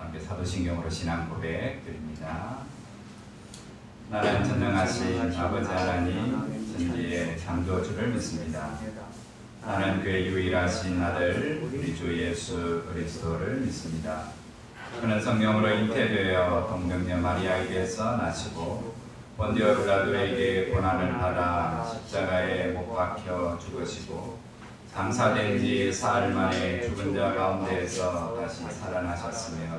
함께 사도신경으로 신앙 고백 드립니다. 나는 전능하신 아버지 하나님 천지의 창조주를 믿습니다. 나는 그의 유일하신 아들 우리 주 예수 그리스도를 믿습니다. 그는 성령으로 잉태되어 동정녀 마리아에게서 나시고 본디오 빌라도에게 고난을 받아 십자가에 못 박혀 죽으시고 장사된 지 사흘 만에 죽은 자 가운데에서 다시 살아나셨으며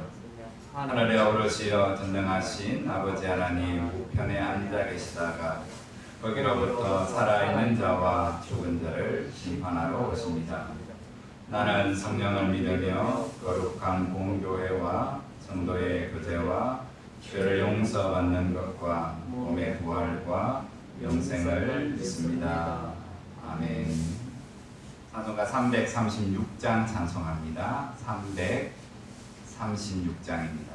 하늘에 오르시어 전능하신 아버지 하나님 우편에 앉아 계시다가 거기로부터 살아있는 자와 죽은 자를 심판하러 오십니다. 나는 성령을 믿으며 거룩한 공교회와 성도의 교제와 죄를 용서받는 것과 몸의 부활과 영생을 믿습니다. 아멘. 찬송가 336장 찬송합니다. 336장입니다.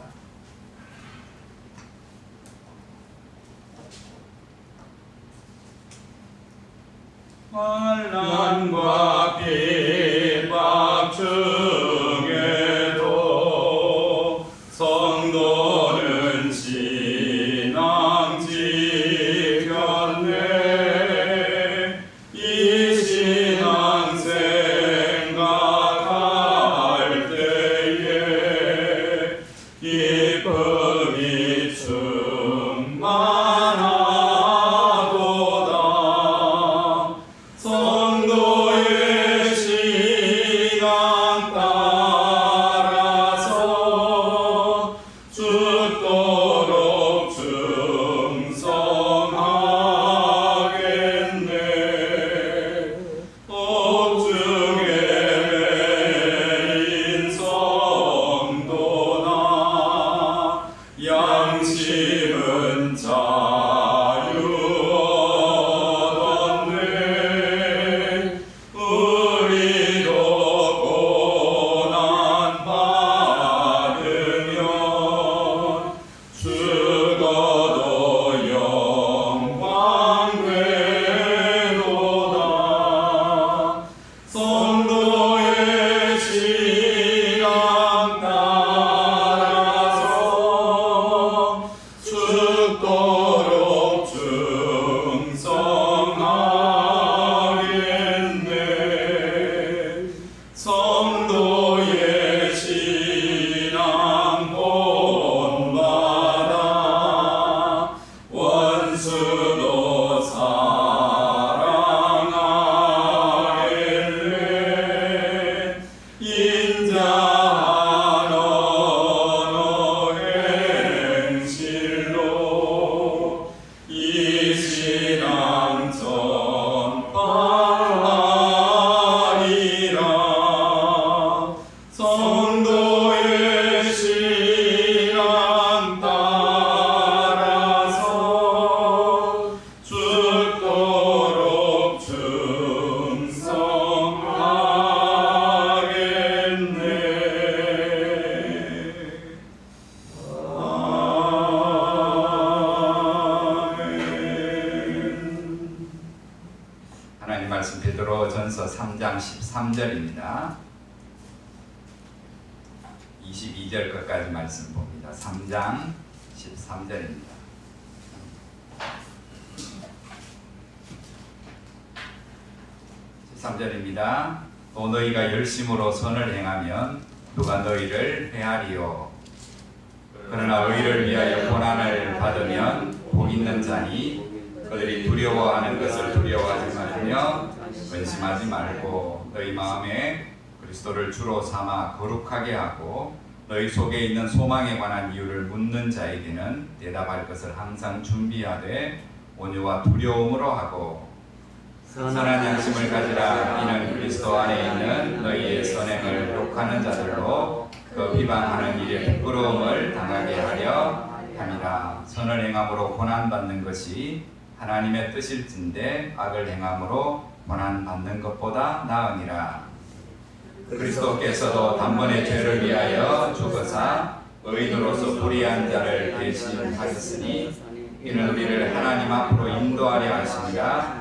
환난과 핍박 중에도 성도는 신앙 지켰네. 이 신앙 생각할 때에 기쁨이 충만하도다. 성도의 신앙 따라서 죽도록 충성하겠네. 옥중에 매인 성도나 양심은 자유 얻었네. 우리도 고난 받으면 죽어도 영광 되도다. 성도의 신앙 따라서 죽도록 충성하겠네. 성도의 신앙 본받아 원수도 사랑하겠네. 인자한 언어 행실로 이 신앙 전파하리라. 성도의 신앙 따라서 죽도록 충성하겠네. 아멘. 하나님 말씀 베드로전서 3장 13절입니다. 22절 끝까지 말씀 봅니다. 3장 13절입니다. 또 너희가 열심으로 선을 행하면 누가 너희를 해하리요. 그러나 의를 위하여 고난을 받으면 복 있는 자니 그들이 두려워하는 것을 두려워하지 말며 근심하지 말고 너희 마음에 그리스도를 주로 삼아 거룩하게 하고 너희 속에 있는 소망에 관한 이유를 묻는 자에게는 대답할 것을 항상 준비하되 온유와 두려움으로 하고 선한 양심을 가지라. 이는 그리스도 안에 있는 너희의 선행을 욕하는 자들로 그 비방하는 일에 부끄러움을 당하게 하려 함이라. 선을 행함으로 고난받는 것이 하나님의 뜻일진데 악을 행함으로 고난받는 것보다 나으니라. 그리스도께서도 단번에 죄를 위하여 죽으사 의인으로서 불의한 자를 대신하셨으니 이는 우리를 하나님 앞으로 인도하려 하시니라.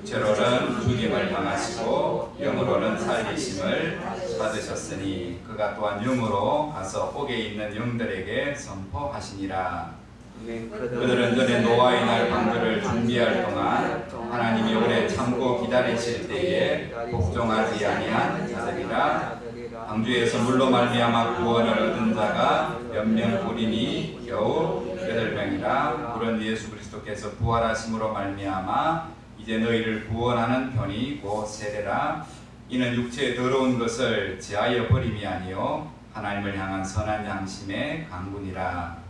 육체로는 죽임을 당하시고 영으로는 살리심을 받으셨으니 그가 또한 영으로 가서 옥에 있는 영들에게 선포하시니라. 그들은 전에 노아의 날 방주를 준비할 동안 하나님이 오래 참고 기다리실 때에 복종하지 아니한 자들이라. 방주에서 물로 말미암아 구원을 얻은 자가 몇 명뿐이니 겨우 8명이라. 물은 예수 그리스도께서 부활하심으로 말미암아 이제 너희를 구원하는 편이 곧 세례라. 이는 육체의 더러운 것을 제하여 버림이 아니요 하나님을 향한 선한 양심의 강군이라.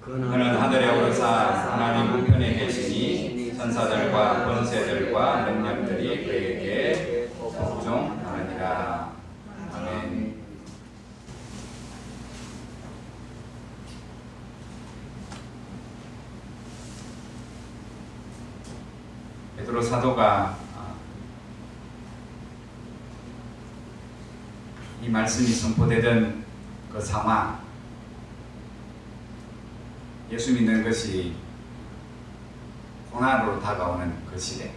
그는 하늘에 오르사 하나님 우편에 계시니 천사들과 권세들과 능력들이 그에게 복종하느니라. 아멘. 베드로 사도가 이 말씀이 선포되던 그 상황, 예수 믿는 것이 고난으로 다가오는 그 시대,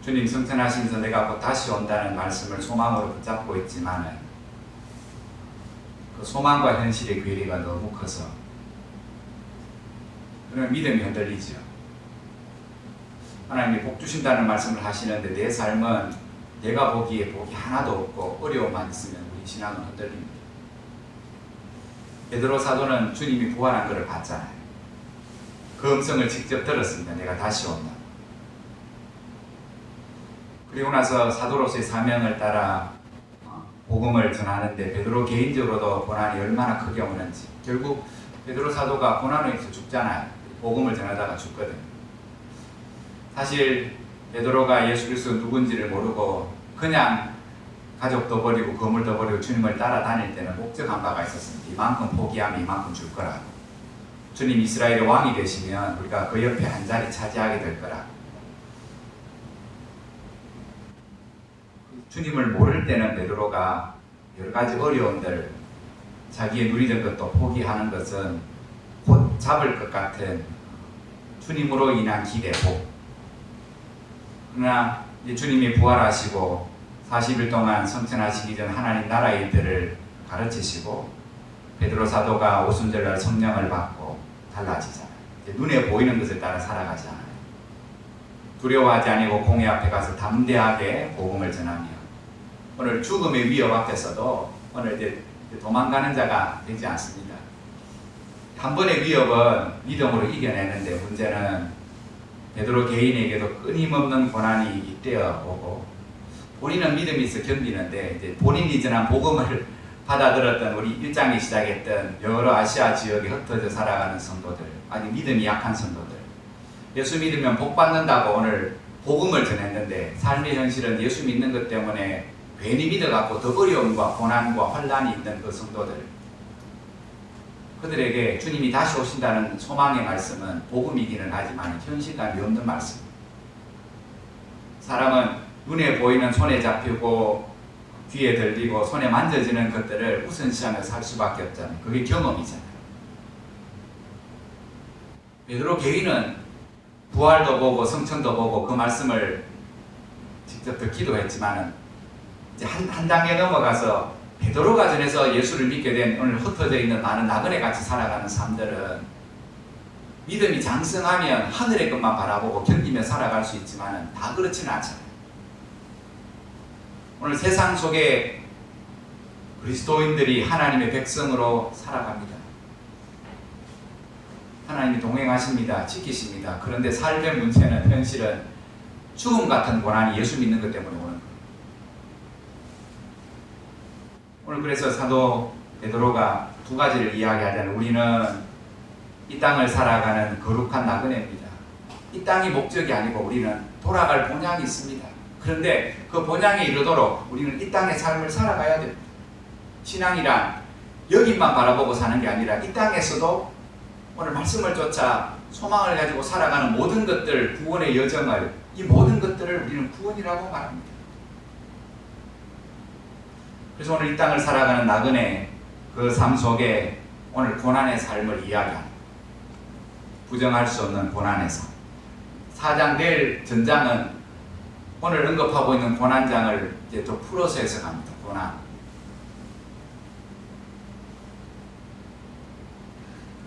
주님 승천하시면서 내가 곧 다시 온다는 말씀을 소망으로 붙잡고 있지만 그 소망과 현실의 괴리가 너무 커서 그런 믿음이 흔들리죠. 하나님이 복 주신다는 말씀을 하시는데 내 삶은 내가 보기에 복이 하나도 없고 어려움만 있으면 우리 신앙은 흔들립니다. 베드로 사도는 주님이 부활한 것을 봤잖아요. 그 음성을 직접 들었습니다. 내가 다시 온다. 그리고 나서 사도로서의 사명을 따라 복음을 전하는데 베드로 개인적으로도 고난이 얼마나 크게 오는지, 결국 베드로 사도가 고난에 의해서 죽잖아요. 복음을 전하다가 죽거든요. 사실 베드로가 예수 그리스도 누군지를 모르고 그냥 가족도 버리고 건물도 버리고 주님을 따라다닐 때는 목적한 바가 있었습니다. 이만큼 포기하면 이만큼 줄 거라고. 주님 이스라엘의 왕이 되시면 우리가 그 옆에 한 자리 차지하게 될 거라고. 주님을 모를 때는 베드로가 여러 가지 어려움들, 자기의 누리던 것도 포기하는 것은 곧 잡을 것 같은 주님으로 인한 기대, 복. 그러나 주님이 부활하시고 40일 동안 성천하시기 전 하나님 나라의 일들을 가르치시고 베드로 사도가 오순절날 성령을 받고 달라지잖아요. 눈에 보이는 것을 따라 살아가지 않아요. 두려워하지 아니고 공회 앞에 가서 담대하게 복음을 전하며 오늘 죽음의 위협 앞에서도 오늘 이제 도망가는 자가 되지 않습니다. 한 번의 위협은 믿음으로 이겨내는데 문제는 베드로 개인에게도 끊임없는 고난이 잇대어 오고 우리는 믿음이 있어 견디는데 이제 본인이 전한 복음을 받아들였던 우리 일장이 시작했던 여러 아시아 지역에 흩어져 살아가는 성도들, 아직 믿음이 약한 성도들, 예수 믿으면 복 받는다고 오늘 복음을 전했는데 삶의 현실은 예수 믿는 것 때문에 괜히 믿어갖고 더 어려움과 고난과 환란이 있는 그 성도들, 그들에게 주님이 다시 오신다는 소망의 말씀은 복음이기는 하지만 현실감이 없는 말씀. 사람은 눈에 보이는 손에 잡히고 귀에 들리고 손에 만져지는 것들을 우선시하며 살 수밖에 없잖아요. 그게 경험이잖아요. 베드로 개인은 부활도 보고 성천도 보고 그 말씀을 직접 듣기도 했지만은 이제 한 단계 넘어가서 베드로가 전해서 예수를 믿게 된 오늘 흩어져 있는 많은 나그네 같이 살아가는 사람들은 믿음이 장성하면 하늘의 것만 바라보고 견디며 살아갈 수 있지만은 다 그렇지는 않잖아요. 오늘 세상 속에 그리스도인들이 하나님의 백성으로 살아갑니다. 하나님이 동행하십니다. 지키십니다. 그런데 삶의 문제는 현실은 죽음 같은 고난이 예수 믿는 것 때문에 오는 거예요. 오늘 그래서 사도 베드로가 두 가지를 이야기하자면 우리는 이 땅을 살아가는 거룩한 나그네입니다. 이 땅이 목적이 아니고 우리는 돌아갈 본향이 있습니다. 그런데 그 본향에 이르도록 우리는 이 땅의 삶을 살아가야 됩니다. 신앙이란 여기만 바라보고 사는 게 아니라 이 땅에서도 오늘 말씀을 쫓아 소망을 가지고 살아가는 모든 것들, 구원의 여정을, 이 모든 것들을 우리는 구원이라고 말합니다. 그래서 오늘 이 땅을 살아가는 나그네 그 삶 속에 오늘 고난의 삶을 이야기합니다. 부정할 수 없는 고난의 삶. 4장 내일 전장은 오늘 언급하고 있는 고난장을 이제 또 풀어서 해석합니다.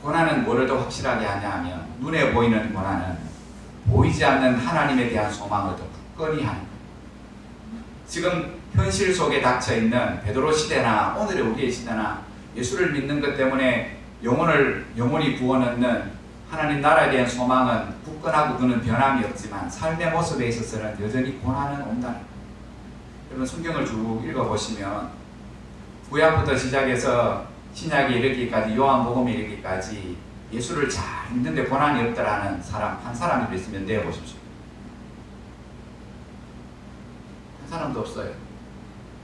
고난은 뭐를 더 확실하게 하냐 하면 눈에 보이는 고난은 보이지 않는 하나님에 대한 소망을 더 굳건히 하는 거예요. 지금 현실 속에 닥쳐있는 베드로 시대나 오늘의 우리의 시대나 예수를 믿는 것 때문에 영혼이 구원하는 하나님 나라에 대한 소망은 굳건하고 그는 변함이 없지만 삶의 모습에 있어서는 여전히 고난은 온다는 거예요. 여러분 성경을 쭉 읽어보시면 구약부터 시작해서 신약에 이르기까지 요한복음에 이르기까지 예수를 잘 믿는데 고난이 없다라는 사람 한 사람이 있으면 내어보십시오. 한 사람도 없어요.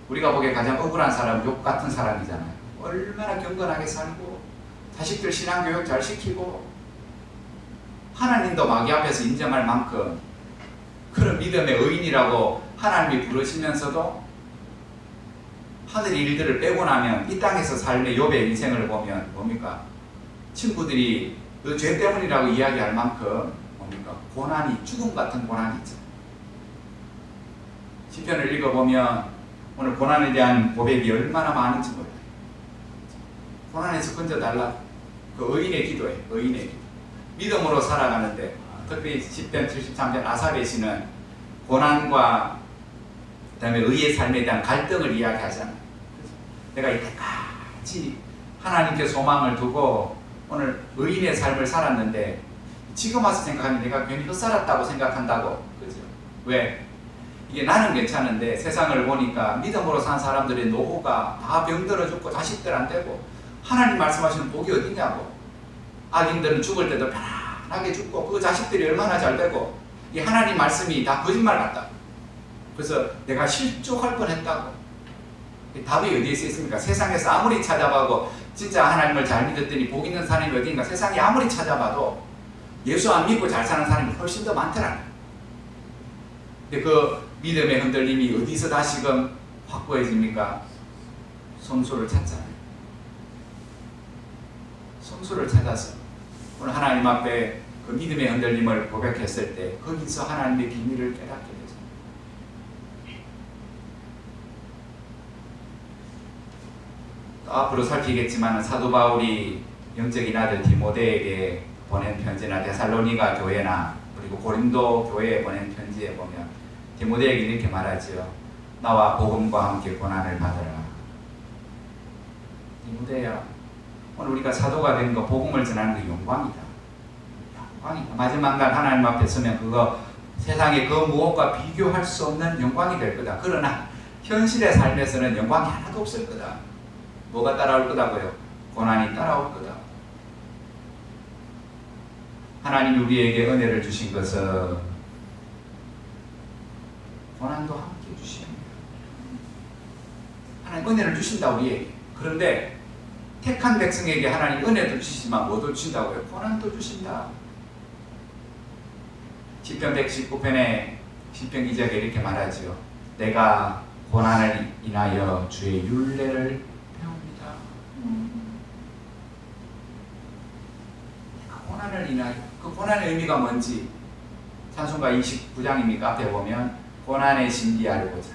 우리가 보기에 가장 억울한 사람은 욥 같은 사람이잖아요. 얼마나 경건하게 살고 자식들 신앙교육 잘 시키고 하나님도 마귀 앞에서 인정할 만큼 그런 믿음의 의인이라고 하나님이 부르시면서도 하늘의 일들을 빼고 나면 이 땅에서 삶의 욥의 인생을 보면 뭡니까? 친구들이 너 죄 때문이라고 이야기할 만큼 뭡니까? 고난이 죽음 같은 고난이 있죠. 시편을 읽어보면 오늘 고난에 대한 고백이 얼마나 많은지 몰라요. 고난에서 건져달라. 그 의인의 기도예요. 의인의 기도. 믿음으로 살아가는데 특히 10편 73편 아삽의 시는 고난과 그 다음에 의의 삶에 대한 갈등을 이야기하잖아요. 내가 이때까지 하나님께 소망을 두고 오늘 의인의 삶을 살았는데 지금 와서 생각하면 내가 괜히 헛살았다고 생각한다고. 그죠? 왜? 이게 나는 괜찮은데 세상을 보니까 믿음으로 산 사람들의 노후가 다 병들어 죽고 자식들 안 되고 하나님 말씀하시는 복이 어디냐고. 악인들은 죽을 때도 편안하게 죽고 그 자식들이 얼마나 잘 되고 이 하나님 말씀이 다 거짓말 같다. 그래서 내가 실족할 뻔했다고. 답이 어디에 있습니까? 세상에서 아무리 찾아봐도 진짜 하나님을 잘 믿었더니 복 있는 사람이 어딘가. 세상에 아무리 찾아봐도 예수 안 믿고 잘 사는 사람이 훨씬 더 많더라. 근데 그 믿음의 흔들림이 어디서 다시금 확고해집니까? 성소를 찾잖아요. 성소를 찾아서 오늘 하나님 앞에 그 믿음의 흔들림을 고백했을 때 거기서 하나님의 비밀을 깨닫게 되죠. 또 앞으로 살피겠지만 사도 바울이 영적인 아들 디모데에게 보낸 편지나 데살로니가 교회나 그리고 고린도 교회에 보낸 편지에 보면 디모데에게 이렇게 말하지요. 나와 복음과 함께 고난을 받으라. 디모데야, 오늘 우리가 사도가 된 거 복음을 전하는 게 영광이다. 영광이다. 마지막 날 하나님 앞에 서면 그거 세상에 그 무엇과 비교할 수 없는 영광이 될 거다. 그러나 현실의 삶에서는 영광이 하나도 없을 거다. 뭐가 따라올 거다고요? 고난이 따라올 거다. 하나님이 우리에게 은혜를 주신 것은 고난도 함께 주십니다. 하나님 은혜를 주신다 우리에게. 그런데 택한 백성에게 하나님 은혜도 주시지만 뭐도 주신다고요? 고난도 주신다. 시편 119편에 시편 기자가 이렇게 말하지요. 내가 고난을 인하여 주의 율례를 배웁니다. 내가 고난을 인하여, 그 고난의 의미가 뭔지 찬송가 29장입니까? 앞에 보면 고난의 신비 알고자.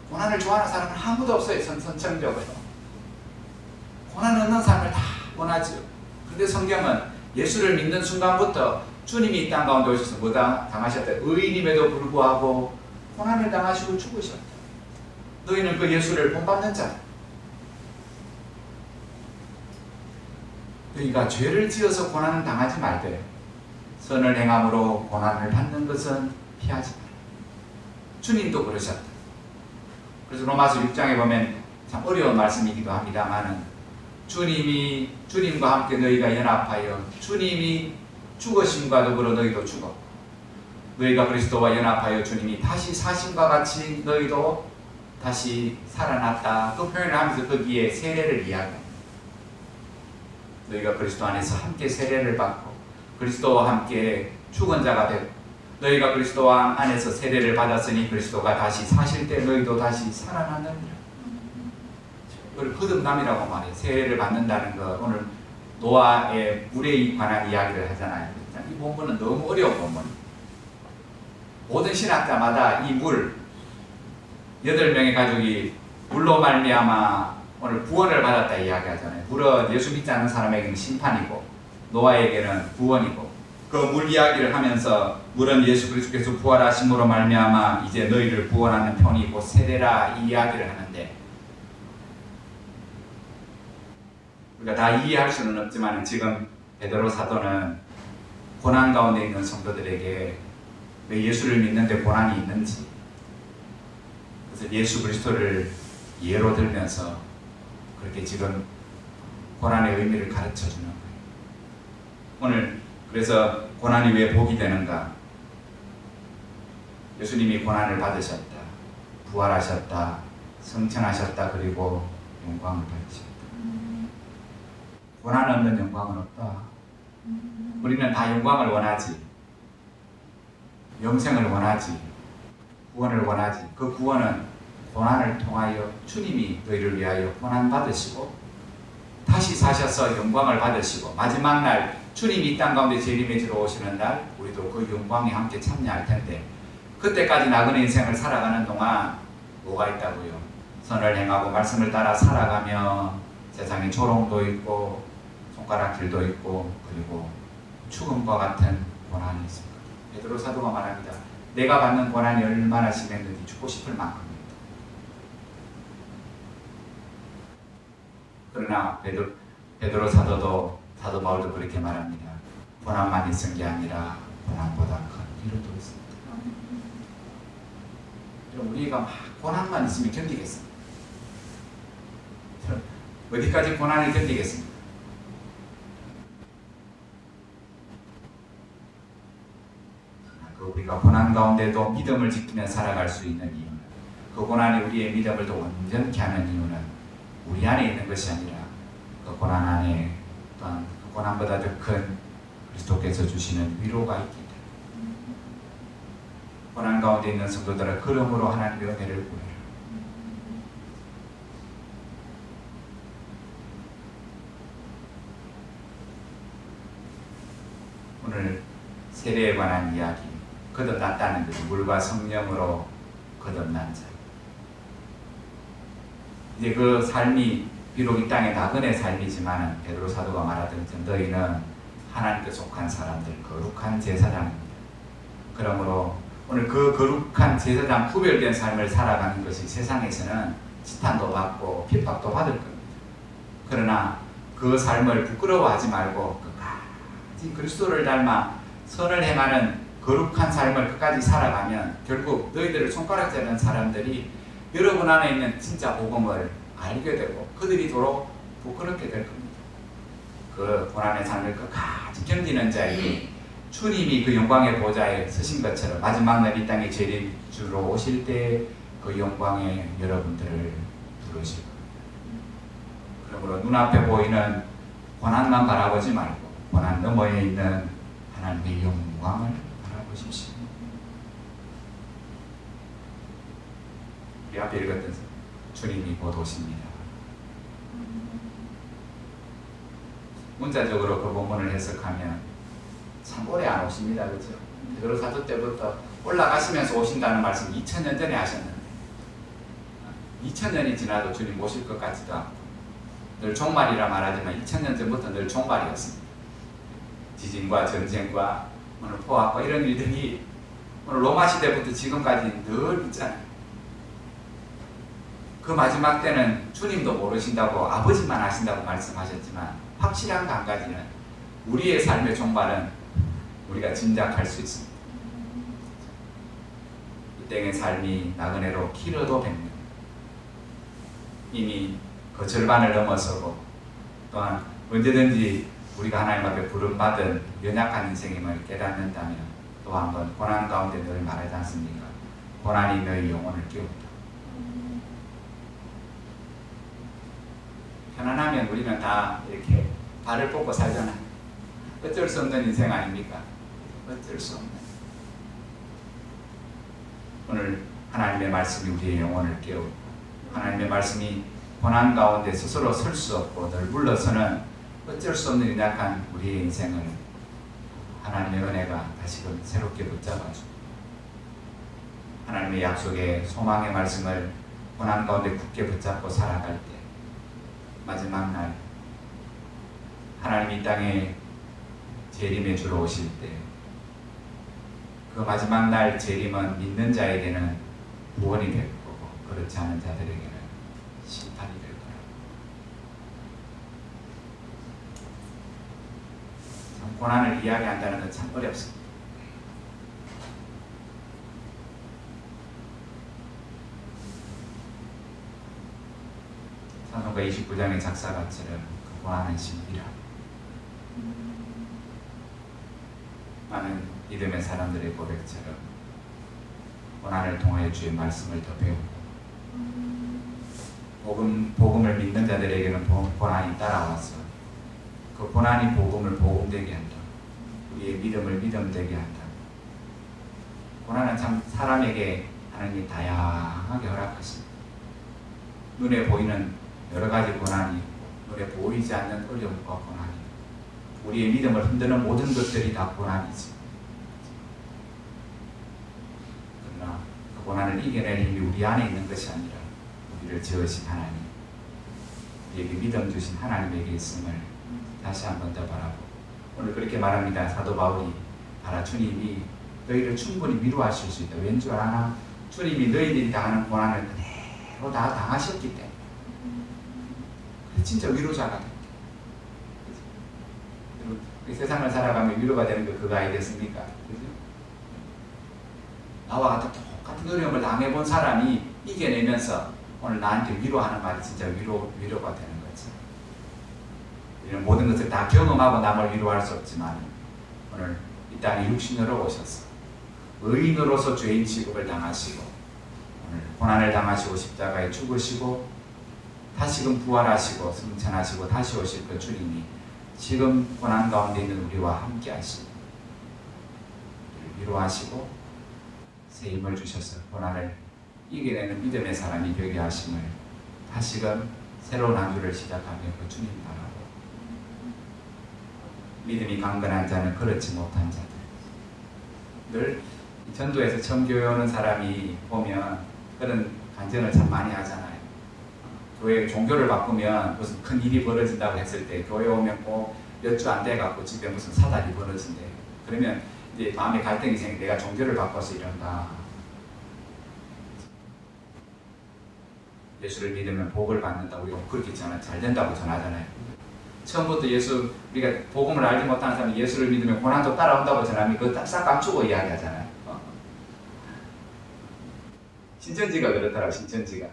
고난을 좋아하는 사람은 아무도 없어요. 선천적으로 고난 없는 삶을 다 원하죠. 그런데 성경은 예수를 믿는 순간부터 주님이 이 땅 가운데 오셔서 뭐다 당하셨다. 의인임에도 불구하고 고난을 당하시고 죽으셨다. 너희는 그 예수를 본받는 자. 너희가 죄를 지어서 고난을 당하지 말되 선을 행함으로 고난을 받는 것은 피하지 마라. 주님도 그러셨다. 그래서 로마서 6장에 보면 참 어려운 말씀이기도 합니다만은 주님과 함께 너희가 연합하여 주님이 죽으심과 더불어 너희도 죽었고 너희가 그리스도와 연합하여 주님이 다시 사심과 같이 너희도 다시 살아났다. 그 표현을 하면서 거기에 세례를 이야기합니다. 너희가 그리스도 안에서 함께 세례를 받고 그리스도와 함께 죽은 자가 되고 너희가 그리스도와 안에서 세례를 받았으니 그리스도가 다시 사실 때 너희도 다시 살아났느니라. 그걸 거듭남이라고 말해요. 세례를 받는다는 거. 오늘 노아의 물에 관한 이야기를 하잖아요. 이 본문은 너무 어려운 본문입니다. 모든 신학자마다 이 물, 8명의 가족이 물로 말미암아 오늘 구원을 받았다 이야기하잖아요. 물은 예수 믿지 않는 사람에게는 심판이고 노아에게는 구원이고, 그 물 이야기를 하면서 물은 예수 그리스도께서 부활하심으로 말미암아 이제 너희를 구원하는 편이고 세대라 이 이야기를 하는데, 우리가 다 이해할 수는 없지만 지금 베드로 사도는 고난 가운데 있는 성도들에게 왜 예수를 믿는데 고난이 있는지, 그래서 예수 그리스도를 예로 들면서 그렇게 지금 고난의 의미를 가르쳐 주는 거예요. 오늘 그래서 고난이 왜 복이 되는가? 예수님이 고난을 받으셨다, 부활하셨다, 성천하셨다, 그리고 영광을 받으셨다. 고난 없는 영광은 없다. 우리는 다 영광을 원하지, 영생을 원하지, 구원을 원하지. 그 구원은 고난을 통하여 주님이 너희를 위하여 고난 받으시고 다시 사셔서 영광을 받으시고 마지막 날 주님이 이 땅 가운데 재림해지러 오시는 날 우리도 그 영광에 함께 참여할 텐데, 그때까지 나그네 인생을 살아가는 동안 뭐가 있다고요? 선을 행하고 말씀을 따라 살아가며 세상에 조롱도 있고 손가락질도 있고 그리고 죽음과 같은 고난이 있습니다. 베드로 사도가 말합니다. 내가 받는 고난이 얼마나 심했는지 죽고 싶을 만큼입니다. 그러나 베드로 사도도 사도 바울도 그렇게 말합니다. 고난만 있은 게 아니라 고난보다 큰 위로도 있습니다. 우리가 막 고난만 있으면 견디겠습니다. 어디까지 고난을 견디겠습니까? 우리가 고난 가운데도 믿음을 지키며 살아갈 수 있는 이유는, 그 고난이 우리의 믿음을 더 온전케 하는 이유는 우리 안에 있는 것이 아니라 그 고난 안에 또한 그 고난보다 더 큰 그리스도께서 주시는 위로가 있기 때문에 고난 가운데 있는 성도들은 그러므로 하나님의 은혜를 구해라. 오늘 세례에 관한 이야기, 거듭났다는 것이 물과 성령으로 거듭난 자. 이제 그 삶이 비록 이 땅의 나그네 삶이지만 베드로 사도가 말하던 너희는 하나님께 속한 사람들, 거룩한 제사장입니다. 그러므로 오늘 그 거룩한 제사장 구별된 삶을 살아가는 것이 세상에서는 지탄도 받고 핍박도 받을 겁니다. 그러나 그 삶을 부끄러워하지 말고 끝까지 그리스도를 닮아 선을 행하는 거룩한 삶을 끝까지 살아가면 결국 너희들을 손가락질하는 사람들이 여러분 안에 있는 진짜 복음을 알게 되고 그들이 도로 부끄럽게 될 겁니다. 그 고난의 삶을 끝까지 견디는 자에게 주님이 그 영광의 보좌에 서신 것처럼 마지막 날 이 땅에 재림주로 오실 때 그 영광에 여러분들을 부르실 겁니다. 그러므로 눈앞에 보이는 고난만 바라보지 말고 고난 너머에 있는 하나님의 영광을 바라보십시오. 우리 앞에 읽었던 주님이 곧 오십니다. 문자적으로 그 본문을 해석하면 참 오래 안 오십니다. 그렇죠? 베드로 사도 때부터 올라가시면서 오신다는 말씀 2000년 전에 하셨는데 2000년이 지나도 주님 오실 것 같지도 않고 늘 종말이라 말하지만 2000년 전부터 늘 종말이었습니다. 지진과 전쟁과 오늘 포악과 이런 일들이 오늘 로마 시대부터 지금까지 늘 있잖아요. 그 마지막 때는 주님도 모르신다고 아버지만 아신다고 말씀하셨지만 확실한 한 가지는 우리의 삶의 종말은 우리가 짐작할 수 있습니다. 이 땅의 삶이 나그네로 길어도 100년, 이미 그 절반을 넘어서고 또한 언제든지 우리가 하나님 앞에 부름받은 연약한 인생임을 깨닫는다면 또 한번 고난 가운데 늘 말하지 않습니까? 고난이 너희 영혼을 깨운다. 편안하면 우리는 다 이렇게 발을 뻗고 살잖아요. 어쩔 수 없는 인생 아닙니까? 어쩔 수 없는. 오늘 하나님의 말씀이 우리의 영혼을 깨우고 하나님의 말씀이 고난 가운데 스스로 설 수 없고 늘 물러서는 어쩔 수 없는 연약한 우리의 인생을 하나님의 은혜가 다시금 새롭게 붙잡아주고 하나님의 약속의 소망의 말씀을 고난 가운데 굳게 붙잡고 살아갈 때 마지막 날 하나님이 이 땅에 재림에 주러 오실 때 그 마지막 날 재림은 믿는 자에게는 구원이 될 거고 그렇지 않은 자들에게는 심판이 될 거라. 참 고난을 이야기한다는 건 참 어렵습니다. 찬송가 29장의 작사가처럼 그 고난은 신비라. 많은 믿음의 사람들의 고백처럼 고난을 통하여 주의 말씀을 더 배우고 복음을 믿는 자들에게는 고난이 따라와서 그 고난이 복음을 복음되게 한다. 우리의 믿음을 믿음되게 한다. 고난은 참 사람에게 하나님이 다양하게 허락하십니다. 눈에 보이는 여러 가지 고난이 있고 눈에 보이지 않는 어려움과 고난이 있고 우리의 믿음을 흔드는 모든 것들이 다 고난이지. 그러나 그 고난을 이겨낼 힘이 우리 안에 있는 것이 아니라 우리를 지으신 하나님, 우리에게 믿음 주신 하나님에게 있음을 다시 한 번 더 바라보고 오늘 그렇게 말합니다. 사도 바울이 알아 주님이 너희를 충분히 위로하실 수 있다. 왠 줄 아나? 주님이 너희들이 당하는 고난을 그대로 다 당하셨기 때문에 진짜 위로자가 돼. 세상을 살아가면 위로가 되는 거 그거 아니겠습니까? 그죠? 나와 같은 똑같은 어려움을 당해본 사람이 이겨내면서 오늘 나한테 위로하는 말이 진짜 위로가 되는 거지. 우리는 모든 것을 다 경험하고 남을 위로할 수 없지만 오늘 이 땅에 육신으로 오셔서 의인으로서 죄인 취급을 당하시고 오늘 고난을 당하시고 십자가에 죽으시고 다시금 부활하시고 승천하시고 다시 오실 그 주님이 지금 고난 가운데 있는 우리와 함께 하시고 위로하시고 새 힘을 주셔서 고난을 이겨내는 믿음의 사람이 되게 하심을 다시금 새로운 한 주를 시작하며 그 주님 바라고 믿음이 강건한 자는 그렇지 못한 자들 늘 전도에서 처음 교회 오는 사람이 보면 그런 간증을 참 많이 하잖아요. 교회 종교를 바꾸면 무슨 큰 일이 벌어진다고 했을 때 교회 오면 꼭 몇 주 안 돼갖고 집에 무슨 사달이 벌어진대. 그러면 이제 마음에 갈등이 생겨. 내가 종교를 바꿔서 이런가. 예수를 믿으면 복을 받는다고 우리가 그렇게 잘 된다고 전하잖아요. 처음부터 우리가 복음을 알지 못하는 사람이 예수를 믿으면 고난도 따라온다고 전하면 그거 싹 감추고 이야기하잖아요. 신천지가 그렇더라고. 신천지가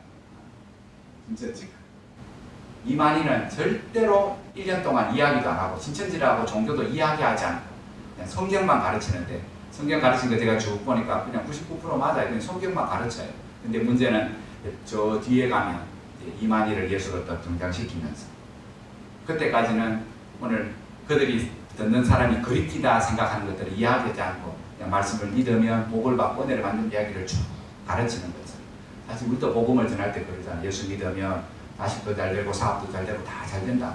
이만희는 절대로 1년 동안 이야기도 안 하고 신천지라고 종교도 이야기하지 않고 그냥 성경만 가르치는데 성경 가르친 거 제가 쭉 보니까 그냥 99% 맞아요. 그냥 성경만 가르쳐요. 근데 문제는 저 뒤에 가면 이만희를 예수로 또 등장시키면서 그때까지는 오늘 그들이 듣는 사람이 그리티다 생각하는 것들을 이야기하지 않고 그냥 말씀을 믿으면 복을 받고 은혜를 받는 이야기를 쭉 가르치는 거죠. 사실 우리도 복음을 전할 때 그러잖아요. 예수 믿으면 자식도 잘 되고 사업도 잘 되고 다 잘 된다.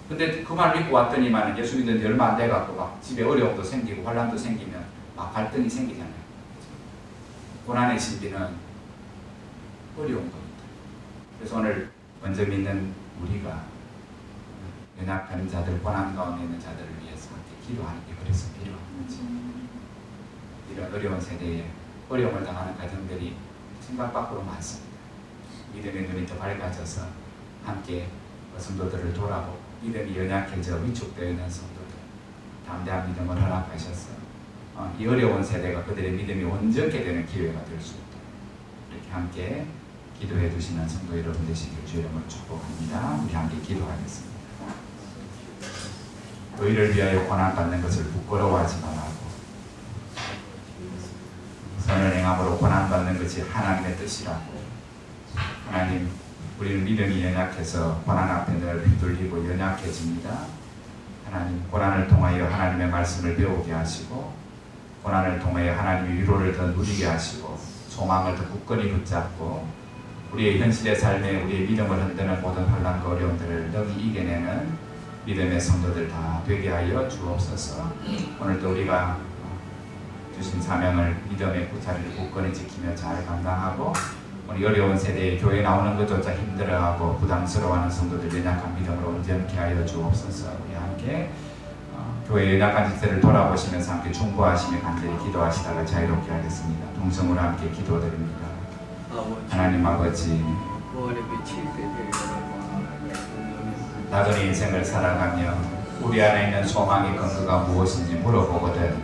근데 그 말 믿고 왔더니만 예수 믿은 지 얼마 안 돼갖고 막 집에 어려움도 생기고 환란도 생기면 막 갈등이 생기잖아요. 고난의 신비는 어려운 겁니다. 그래서 오늘 먼저 믿는 우리가 연약한 자들, 고난 가운데 있는 자들을 위해서 함께 기도하는 게 그래서 필요한 거지. 이런 어려운 세대에 어려움을 당하는 가정들이 생각 밖으로 많습니다. 믿음의 눈이 더 밝아져서 함께 성도들을 돌아보고 믿음이 연약해져 위축되어 있는 성도들 담대한 믿음을 허락하셔서 이 어려운 세대가 그들의 믿음이 온전케 되는 기회가 될 수 있도록 이렇게 함께 기도해 주시는 성도 여러분 되시길 주의 이름으로 축복합니다. 우리 함께 기도하겠습니다. 의를 위하여 고난받는 것을 부끄러워하지 말라고 선을 행함으로 고난받는 것이 하나님의 뜻이라고 하나님, 우리는 믿음이 연약해서 고난 앞에 늘 휘둘리고 연약해집니다. 하나님, 고난을 통하여 하나님의 말씀을 배우게 하시고 고난을 통하여 하나님의 위로를 더 누리게 하시고 소망을 더 굳건히 붙잡고 우리의 현실의 삶에 우리의 믿음을 흔드는 모든 환난과 어려움들을 능히 이겨내는 믿음의 성도들 다 되게 하여 주옵소서. 오늘도 우리가 주신 사명을 믿음의 구자리를 굳건히 지키며 잘 감당하고 우리 어려운 세대에 교회 나오는 것조차 힘들어하고 부담스러워하는 성도들 연약한 믿음으로 온전케 하여 주옵소서. 우리 함께 교회 연약한 지체를 돌아보시면서 함께 중보하시며 간절히 기도하시다가 자유롭게 하겠습니다. 동성으로 함께 기도드립니다. 하나님 아버지, 나그네 인생을 살아가며 우리 안에 있는 소망의 근거가 무엇인지 물어보거든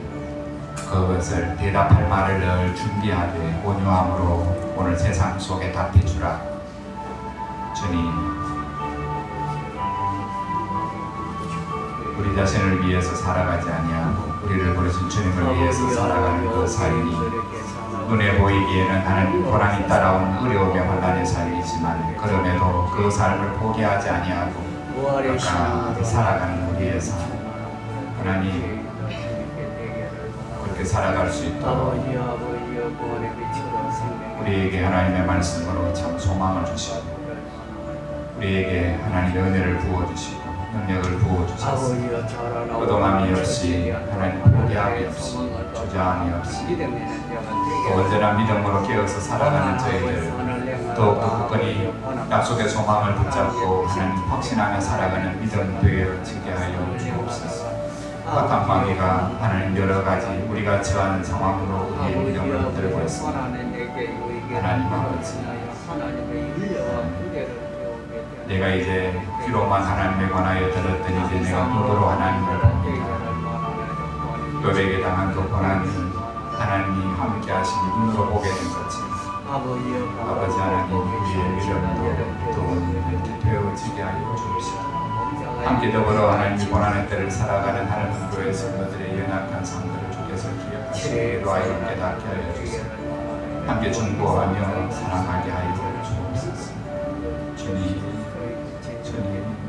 그것을 대답할 말을 늘 준비하되 온유함으로 오늘 세상 속에 답해주라. 주님, 우리 자신을 위해서 살아가지 아니하고 우리를 부르신 주님을 위해서 살아가는 그 삶이 눈에 보이기에는 하나님 고난이 따라오는 어려움의 혼란의 삶이지만 그럼에도 그 삶을 포기하지 아니하고 끝까지 살아가는 우리의 삶, 하나님 그렇게 살아갈 수 있도록 우리에게 하나님의 말씀으로 참 소망을 주시고 우리에게 하나님의 은혜를 부어주시고 능력을 부어주셔서 거동함이 없이 하나님 포기함이 없이 주저함이 없이 또 온전한 믿음으로 깨어서 살아가는 저희들 더욱더 굳건히 약속의 소망을 붙잡고 하나님 확신하며 살아가는 믿음 되게 지게 하여 주옵소서. 악한 마귀가 하나님 여러 가지 우리가 처하는 상황으로 우리의 믿음을 흔들고 있습니다. 하나님 아버지, 내가 이제 귀로만 하나님에 관하여 들었더니 이제 내가 눈으로 하나님을 봅니다. 욥에게 당한 그 고난을 하나님이 함께 하시니 눈으로 보게 된 것이 아버지 하나님 우리의 믿음도 또 되어지게 하여 주옵시고 함께 더불어 하나님이 고난의 때를 살아가는 하나님 교회 성도들의 연약한 상들을 주께서 기억하시기로 하여 깨닫게 하여 주시고 함께 중보하며 사랑하게 하여 주옵소서. 주님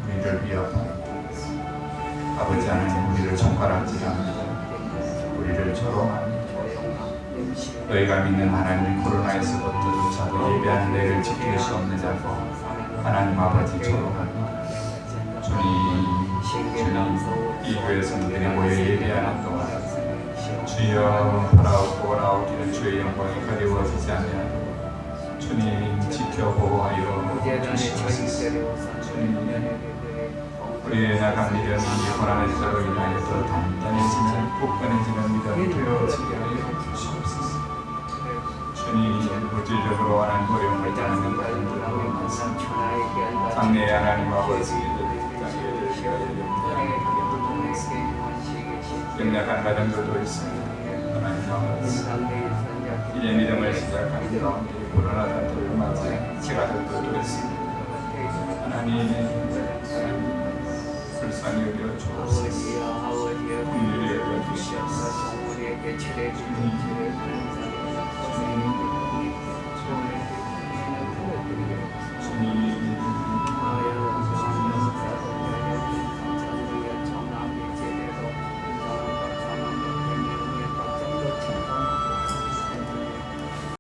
우리를 위하여 아버지 하나님 우리를 손가락질합니다. 우리를 조롱합니다. 너희가 믿는 하나님 코로나에서부터조차도 예배하는 내를 지킬 수 없는 자고 하나님 아버지 조롱합니다. 주님 이 교회 성도들이 모여 예배하는 동안 주여 돌아오기는 주의 영광이 가리워지지 않냐고 주님 지켜보호하여 주시옵소서. 주님 우리의 나간 믿음이 고난의 자로 인하여 더 단단해지는 굳건해지는 믿음이 되어지게 하여 주시옵소서. 주님 물질적으로 하나님 어려움을 당하는 가정들로 말씀 장래의 하나님 아버지 연약한 가정들도 있습니다. 하나님 아버지 이제 믿음을 시작하는 가운데 코로나 사태를 맞이한 가족들도 있습니다. 하나님 불쌍히 여겨 주옵소서. 긍휼히 여겨 주시옵소서. 주님